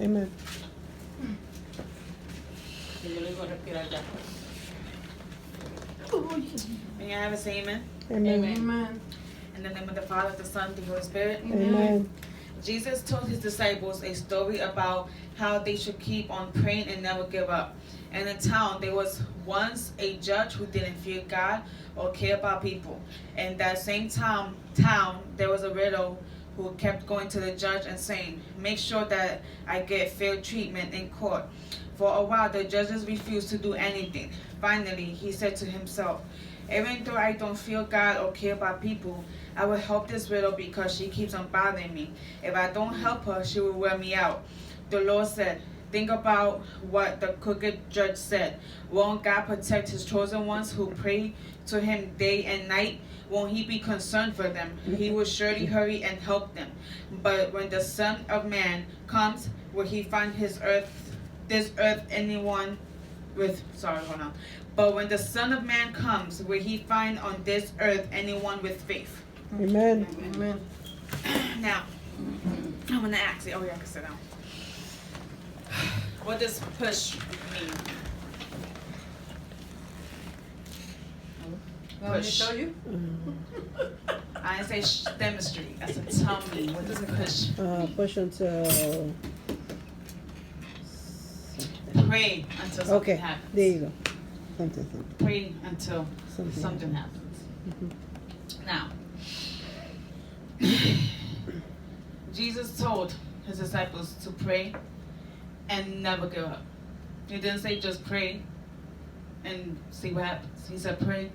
Amen. Y yo le digo respirar ya. May I have a say amen? Amen. Amen. In the name of the Father, the Son, the Holy Spirit. Amen. Jesus told his disciples a story about how they should keep on praying and never give up. In a town, there was once a judge who didn't fear God or care about people. In that same town, there was a widow who kept going to the judge and saying, "Make sure that I get fair treatment in court." For a while, the judges refused to do anything. Finally, he said to himself, "Even though I don't fear God or care about people, I will help this widow because she keeps on bothering me. If I don't help her, she will wear me out." The Lord said, "Think about what the crooked judge said. Won't God protect his chosen ones who pray to him day and night? Won't he be concerned for them? He will surely hurry and help them. But when the Son of Man comes, will he find this earth anyone with, But when the Son of Man comes, will he find on this earth anyone with faith?" Amen. Amen. Now, I'm going to ask you. Oh, yeah, I can sit down. What does push mean? Want me to show you? I didn't say demonstrate. I said tell me. What does push? Push until. Pray until something Okay, happens. there you go. Something. Pray until Something something happens. Now, Jesus told his disciples to pray and never give up. He didn't say just pray and see what happens. He said pray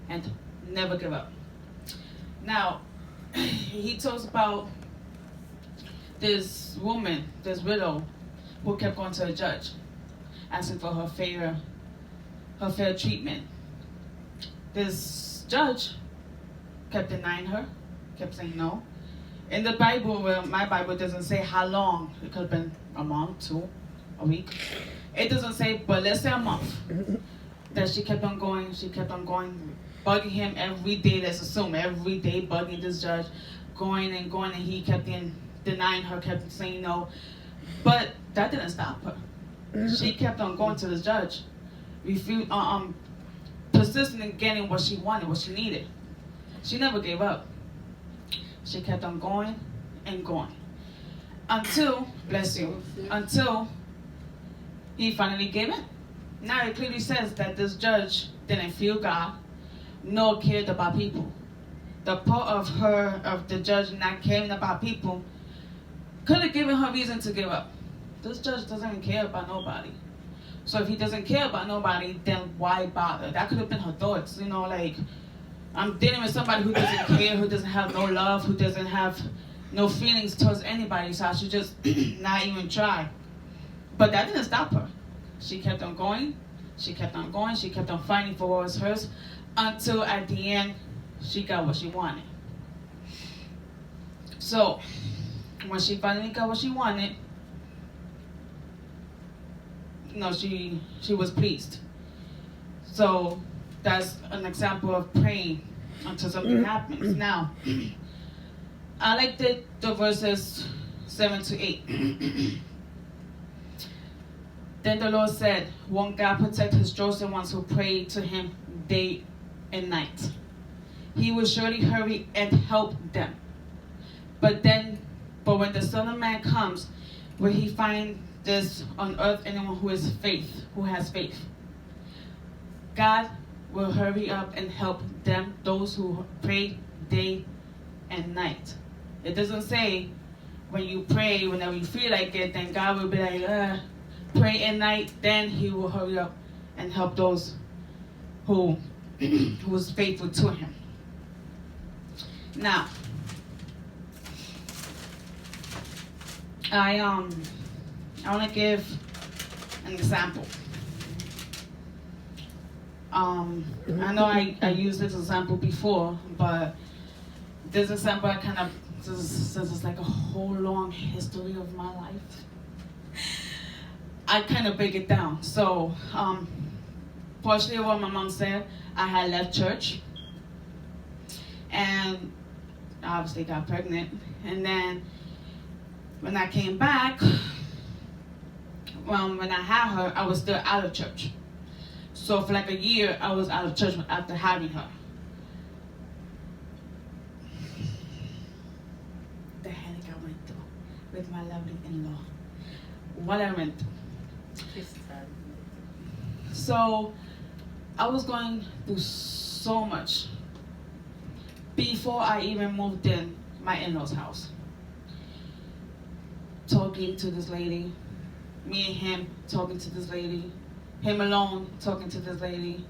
and never give up. Now, he talks about this woman, this widow, who kept going to a judge, asking for her fair treatment. This judge kept denying her, kept saying no. In the Bible, well, my Bible doesn't say how long. It could have been a month, 2, a week. It doesn't say, but let's say a month. That she kept on going, bugging him every day. Let's assume every day bugging this judge, going, and he kept denying her, kept saying no. But that didn't stop her. She kept on going to the judge, persisting in getting what she wanted, what she needed. She never gave up. She kept on going and going. Until he finally gave in. Now it clearly says that this judge didn't fear God, nor cared about people. The part of the judge not caring about people could have given her reason to give up. This judge doesn't care about nobody. So if he doesn't care about nobody, then why bother? That could have been her thoughts, like, I'm dealing with somebody who doesn't care, who doesn't have no love, who doesn't have no feelings towards anybody, so I should just not even try. But that didn't stop her. She kept on going, she kept on fighting for what was hers, until at the end, she got what she wanted. So, when she finally got what she wanted, she was pleased. So that's an example of praying until something happens. Now, I like the verses 7 to 8. Then the Lord said, "Won't God protect his chosen ones who pray to him day and night? He will surely hurry and help them. But when the Son of Man comes, will he find this on earth anyone who has faith? God will hurry up and help them, those who pray day and night. It doesn't say when you pray, whenever you feel like it, then God will be like, pray at night, then he will hurry up and help those who was faithful to him. Now, I want to give an example. I know I used this example before, but this example since it's like a whole long history of my life, I kind of break it down. So, partially what my mom said, I had left church, and I obviously got pregnant, and then when I came back, when I had her, I was still out of church. So for like a year, I was out of church after having her. The headache I went through with my lovely in-law. What I went through. So I was going through so much before I even moved in my in-laws' house. Talking to this lady, me and him talking to this lady, him alone talking to this lady.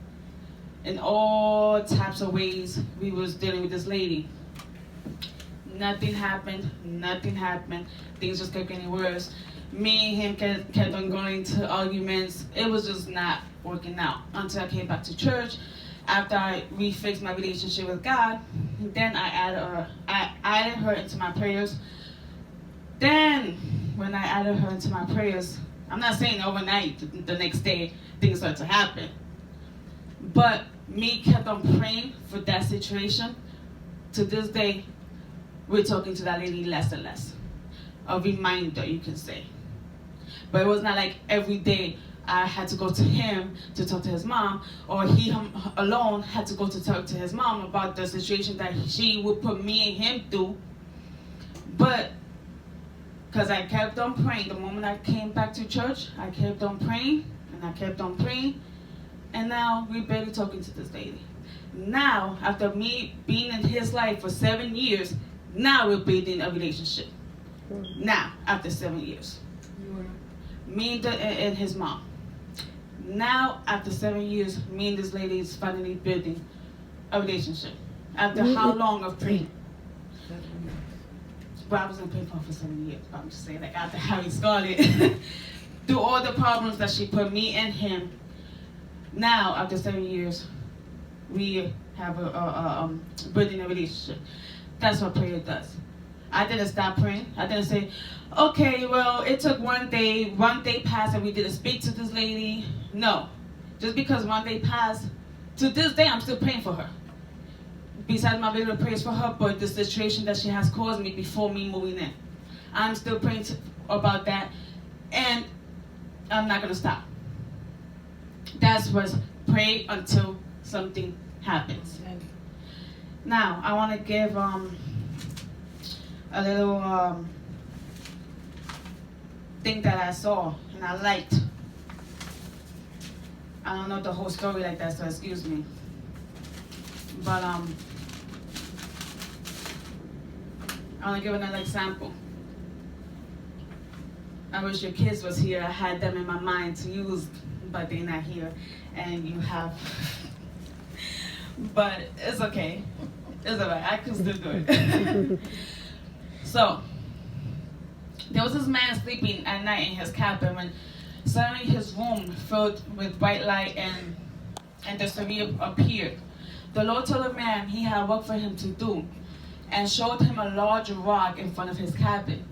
In all types of ways, we was dealing with this lady. Nothing happened. Things just kept getting worse. Me and him kept on going to arguments. It was just not working out until I came back to church. After I refixed my relationship with God, then I added her into my prayers. Then, when I added her into my prayers, I'm not saying overnight, the next day, things started to happen. But me kept on praying for that situation. To this day, we're talking to that lady less and less. A reminder, you can say. But it was not like every day I had to go to him to talk to his mom, or he alone had to go to talk to his mom about the situation that she would put me and him through. But because I kept on praying, the moment I came back to church, I kept on praying, and I kept on praying, and now we're barely talking to this lady. Now, after me being in his life for 7 years, now we're building a relationship. Now, after 7 years. Me and his mom. Now, after 7 years, me and this lady is finally building a relationship. After how long of praying? Well, I wasn't praying for her for 7 years, but I'm just saying, like, after having Scarlett, through all the problems that she put me and him, now, after 7 years, we have building a relationship. That's what prayer does. I didn't stop praying. I didn't say, okay, well, it took one day passed and we didn't speak to this lady. No. Just because one day passed, to this day, I'm still praying for her. Besides my little prayers for her, but the situation that she has caused me before me moving in. I'm still praying about that, and I'm not going to stop. That's what's pray until something happens. Now, I want to give a little thing that I saw and I liked. I don't know the whole story like that, so excuse me. But I want to give another example. I wish your kids was here. I had them in my mind to use, but they're not here, and you have. But it's okay. It's alright. I can still do it. So, there was this man sleeping at night in his cabin when suddenly his room filled with bright light and the Savior appeared. The Lord told the man he had work for him to do and showed him a large rock in front of his cabin.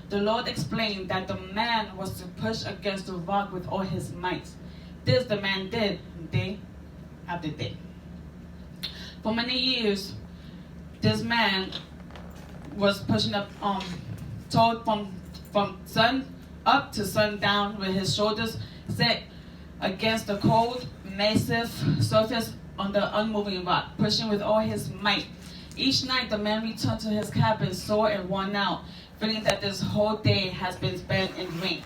The Lord explained that the man was to push against the rock with all his might. This the man did day after day. For many years, this man was pushing up, told from sun up to sundown with his shoulders set against the cold, massive surface on the unmoving rock, pushing with all his might. Each night the man returned to his cabin sore and worn out, feeling that this whole day has been spent in vain.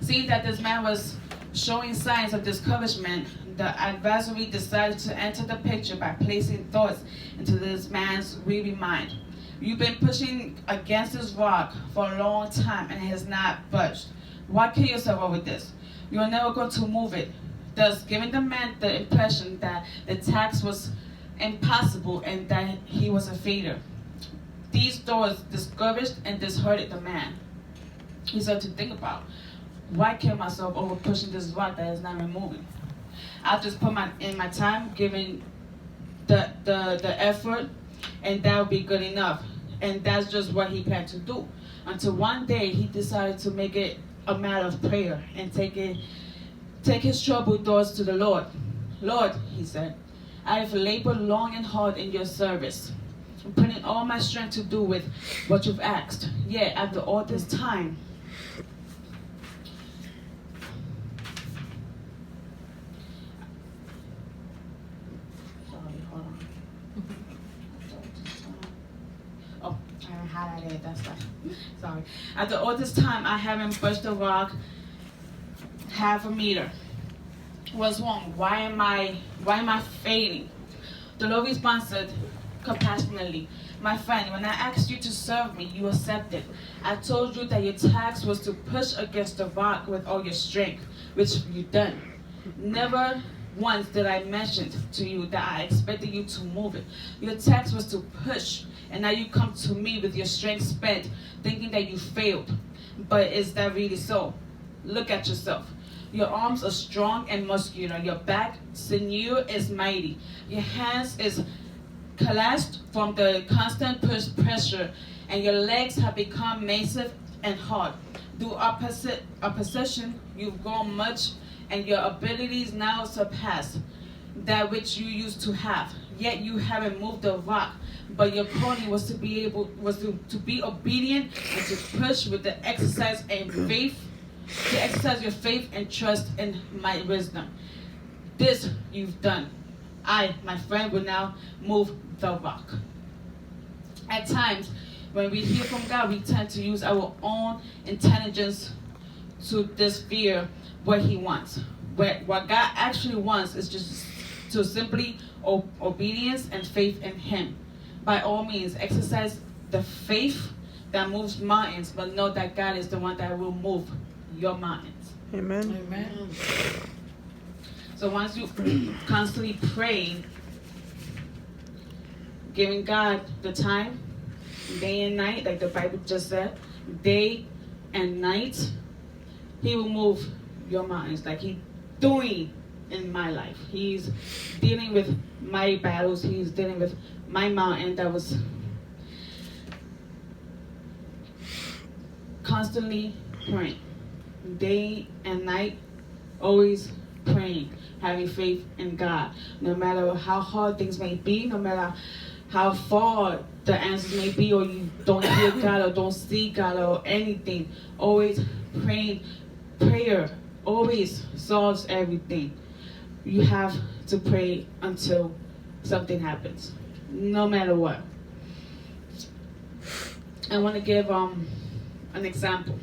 Seeing that this man was showing signs of discouragement, the adversary decided to enter the picture by placing thoughts into this man's weary mind. You've been pushing against this rock for a long time and it has not budged. Why kill yourself over this? You are never going to move it. Thus giving the man the impression that the task was impossible and that he was a failure. These thoughts discouraged and disheartened the man. He started to think about, why kill myself over pushing this rock that is not moving? I'll just put in my time, giving the effort, and that will be good enough. And that's just what he planned to do. Until one day he decided to make it a matter of prayer and take his troubled thoughts to the Lord. Lord, he said, I have labored long and hard in your service, putting all my strength to do with what you've asked. Yet after all this time, Friday. That's that. Sorry. At the oldest time, I haven't pushed the rock half a meter. What's wrong? Why am I failing? The Lord responded compassionately. My friend, when I asked you to serve me, you accepted. I told you that your task was to push against the rock with all your strength, which you've done. Never once did I mention to you that I expected you to move it. Your task was to push, and now you come to me with your strength spent, thinking that you failed. But is that really so? Look at yourself. Your arms are strong and muscular. Your back sinew is mighty. Your hands is collapsed from the constant pressure, and your legs have become massive and hard. Through opposition, you've grown much, and your abilities now surpass that which you used to have. Yet you haven't moved the rock, but your calling was to be obedient and to push with the exercise and faith, to exercise your faith and trust in my wisdom. This you've done. I, my friend, will now move the rock. At times, when we hear from God, we tend to use our own intelligence to disfear what He wants. What God actually wants is just to simply obedience and faith in Him. By all means, exercise the faith that moves mountains, but know that God is the one that will move your mountains. Amen. Amen. So once you constantly pray, giving God the time, day and night, like the Bible just said, day and night, He will move your mountains like He's doing in my life. He's dealing with my battles. He's dealing with my mountain that was constantly praying. Day and night, always praying, having faith in God. No matter how hard things may be, no matter how far the answers may be, or you don't hear God or don't see God or anything, always praying. Prayer always solves everything. You have to pray until something happens, no matter what. I want to give an example.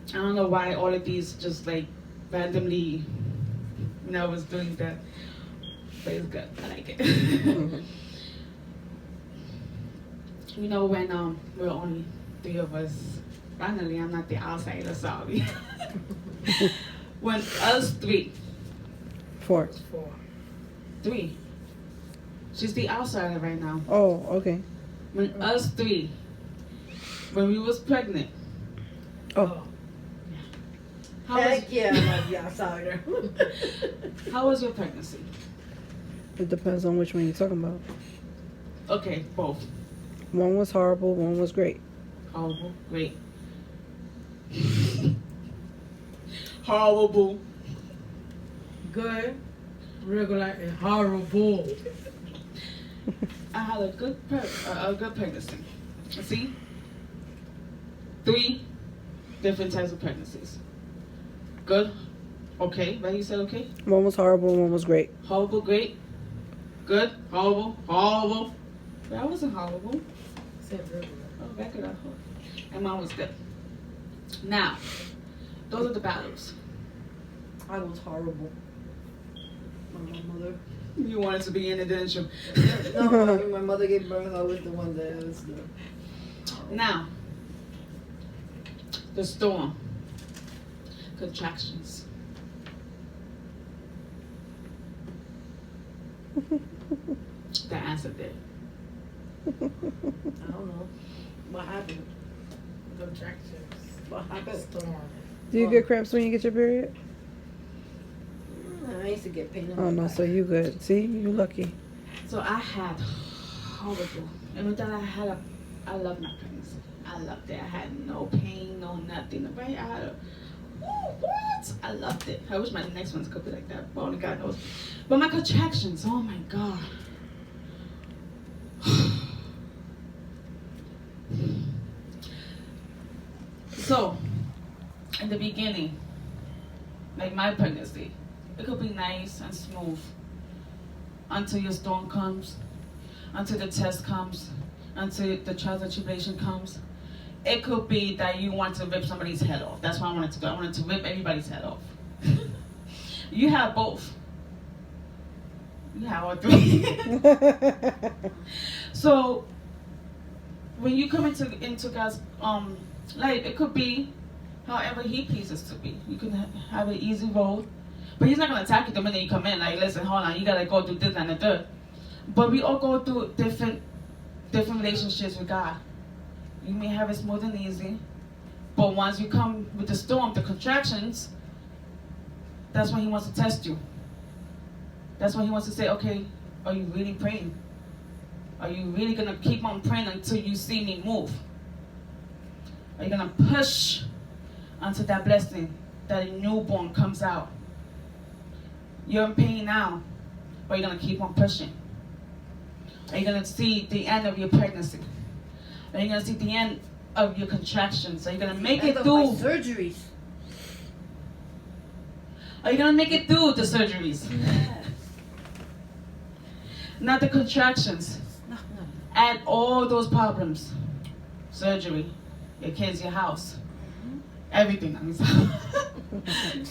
I don't know why all of these just like randomly, was doing that, but it's good. I like it. When we're only 3 of us. Finally, I'm not the outsider, sorry. When us 3. 4. 3. She's the outsider right now. Oh, okay. When us 3, when we was pregnant. Oh. Heck yeah, I love the outsider. How was your pregnancy? It depends on which one you're talking about. Okay, both. One was horrible, one was great. Horrible, great. Horrible. Good, regular, and horrible. I had a good pregnancy. See? 3 different types of pregnancies. Good, okay, right? You said okay? One was horrible, one was great. Horrible, great. Good, horrible, horrible. But I wasn't horrible. Said regular. Oh, back it up. And mine was good. Now, those are the battles. I was horrible. My mother. You wanted to be in it, didn't you? No, when my mother gave birth, I was the one that was the. Now, the storm. Contractions. The answer there. I don't know. What happened? Contractions. What happened? Storm. Do you get cramps when you get your period? I used to get pain in Oh my no, back. so you good. See, you lucky. So I had horrible. And with that, I loved my pregnancy. I loved it. I had no pain, no nothing. Right? I had what? I loved it. I wish my next ones could be like that, but only God knows. But my contractions, oh my God. So, in the beginning, like my pregnancy, it could be nice and smooth until your storm comes, until the test comes, until the trials and tribulation comes. It could be that you want to rip somebody's head off. That's what I wanted to do. I wanted to rip everybody's head off. You have both. You have all three. So when you come into God's life, it could be however He pleases to be. You can have an easy road, but He's not gonna attack you the minute you come in. Like, listen, hold on, you gotta go do this and the third. But we all go through different relationships with God. You may have it smooth and easy, but once you come with the storm, the contractions, that's when He wants to test you. That's when He wants to say, okay, are you really praying? Are you really going to keep on praying until you see me move? Are you going to push until that blessing, that newborn comes out? You're in pain now, but you're going to keep on pushing. Are you going to see the end of your pregnancy? Are you going to see the end of your contractions? Are you going to make it through? Surgeries. Are you going to make it through the surgeries? Not the contractions. Add all those problems. Surgery, your kids, your house. Everything.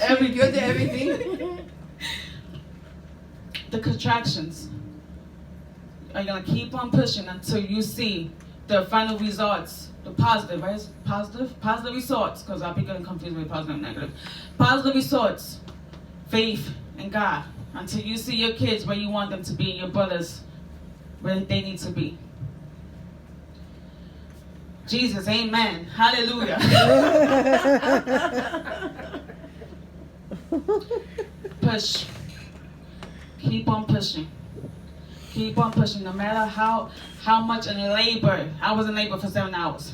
Everything. You're the everything. The contractions. Are you going to keep on pushing until you see the final results? The positive, right? Positive results, because I'll be getting confused with positive and negative. Positive results. Faith in God. Until you see your kids where you want them to be, your brothers where they need to be. Jesus, amen. Hallelujah. Push. Keep on pushing. Keep on pushing. No matter how much in labor. I was in labor for 7 hours.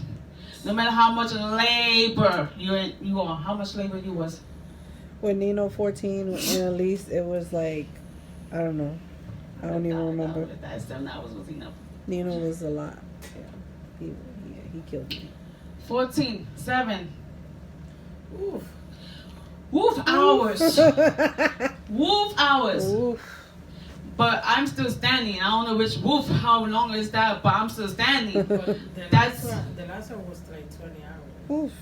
No matter how much in labor you are. How much labor you was. When Nino 14 and Elise, it was like, I don't know. I don't even remember. That 7 hours was enough. Nino was a lot. Yeah. He killed me. 14, 7. Oof. Woof hours. Woof hours. Oof. But I'm still standing. I don't know which woof, how long is that, but I'm still standing. But the That's- last one was like 20 hours. Oof.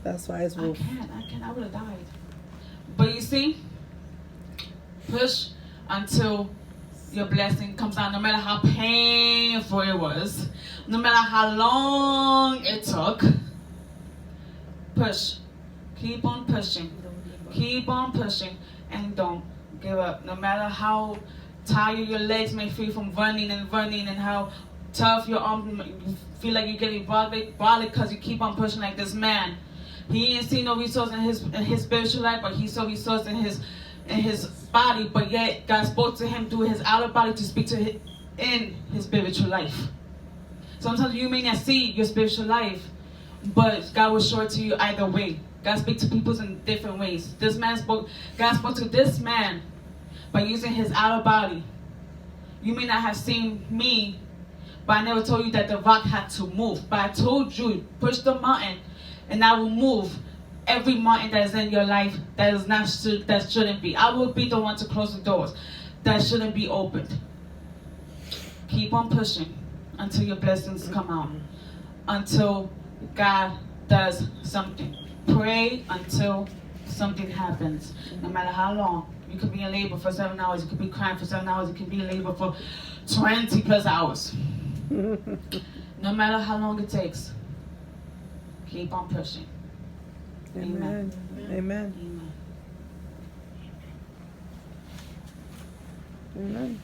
That's why it's I woof. can't. I would have died. But you see, push until your blessing comes out, no matter how painful it was, no matter how long it took. Push. Keep on pushing. Keep on pushing and don't give up. No matter how tired your legs may feel from running and how tough your arm, you feel like you're getting bothered because you keep on pushing like this man. He ain't seen no resource in his spiritual life, but he saw resource in his body. But yet God spoke to him through his outer body to speak to him in his spiritual life. Sometimes you may not see your spiritual life, but God will show it to you either way. God speaks to people in different ways. God spoke to this man by using his outer body. You may not have seen me, but I never told you that the rock had to move. But I told you, push the mountain, and I will move every mountain that is in your life that shouldn't be. I will be the one to close the doors that shouldn't be opened. Keep on pushing until your blessings come out. Until God does something. Pray until something happens. No matter how long. You could be in labor for 7 hours. You could be crying for 7 hours. You could be in labor for 20 plus hours. No matter how long it takes. Keep on pushing. Amen. Amen. Amen. Amen.